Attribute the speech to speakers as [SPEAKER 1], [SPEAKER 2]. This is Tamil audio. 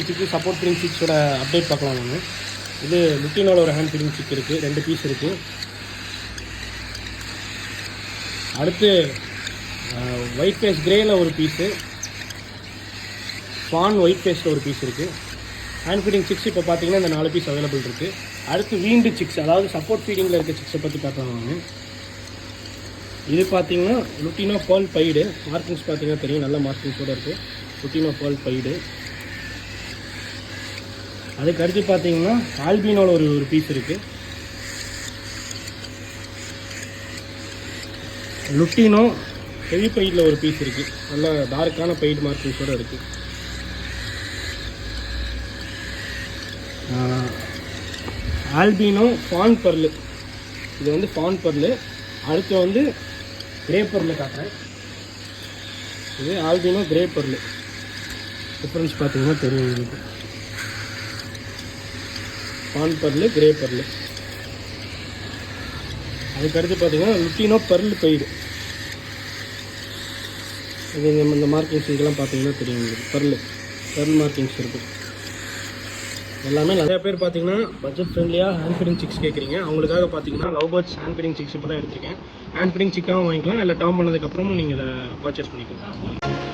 [SPEAKER 1] சிக்கு சப்போர்ட் ஃபீடிங் சிக்ஸோட அப்டேட் பார்க்கலாம் வாங்க. இது லுட்டினோட ஒரு ஹேண்ட் ஃபீடிங் சிக் இருக்குது, 2 பீஸ் இருக்குது. அடுத்து ஒயிட் பேஸ்ட் கிரேயில் ஒரு பீஸு, ஃபான் ஒயிட் பேஸ்ட்டில் ஒரு பீஸ் இருக்குது. ஹேண்ட் ஃபீடிங் சிக்ஸ் இப்போ பார்த்தீங்கன்னா இந்த 4 பீஸ் அவைலபிள் இருக்குது. அடுத்து வீண்டு சிக்ஸ், அதாவது சப்போர்ட் ஃபீடிங்கில் இருக்க சிக்ஸை பற்றி பார்க்கலாம் வாங்க. இது பார்த்தீங்கன்னா லுட்டினோ பேர்ல் பைடு, மார்க்கிங்ஸ் பார்த்தீங்கன்னா தெரியும், நல்ல மார்க்கிங்ஸோடு இருக்குது. Lutino pearl Baidu. அதுக்கு அடுத்து பார்த்தீங்கன்னா ஆல்பினோவில் ஒரு பீஸ் இருக்குது. லுட்டினோ ஹெவி பைடில் ஒரு பீஸ் இருக்குது, நல்ல டார்க்கான பைடு மார்க்கிங்ஸோடு இருக்குது. ஆல்பினோ ஃபான் பர்லு, இது வந்து ஃபான் பர்லு. அடுத்து வந்து கிரே பர்லு காட்டுறேன். இது ஆல்பினோ கிரே பர்லு. டிஃப்ரென்ஸ் பார்த்தீங்கன்னா தெரியும் உங்களுக்கு. Fawn pearl, grey pearl. அதுக்கடுத்து பார்த்தீங்கன்னா லுட்டினோ பர்ல் பைடு. இது இந்த மார்க்கிங்ஸ் இதெல்லாம் பார்த்தீங்கன்னா தெரியும் உங்களுக்கு. பர்ல் மார்க்கிங்ஸ் இருக்குது. எல்லாமே நிறைய பேர் பார்த்தீங்கன்னா பட்ஜெட் ஃப்ரெண்ட்லியாக ஹேண்ட் ஃபீடிங் சிக்ஸ் கேட்குறீங்க. அவங்களுக்காக பார்த்தீங்கன்னா love birds hand feeding six இப்போ தான் எடுத்திருக்கேன். ஹேண்ட் ஃபீடிங் சிக்காகவும் வாங்கிக்கலாம், இல்லை டேர்ம் பண்ணதுக்கப்புறமும் நீங்கள் இதை பர்ச்சேஸ் பண்ணிக்கலாம்.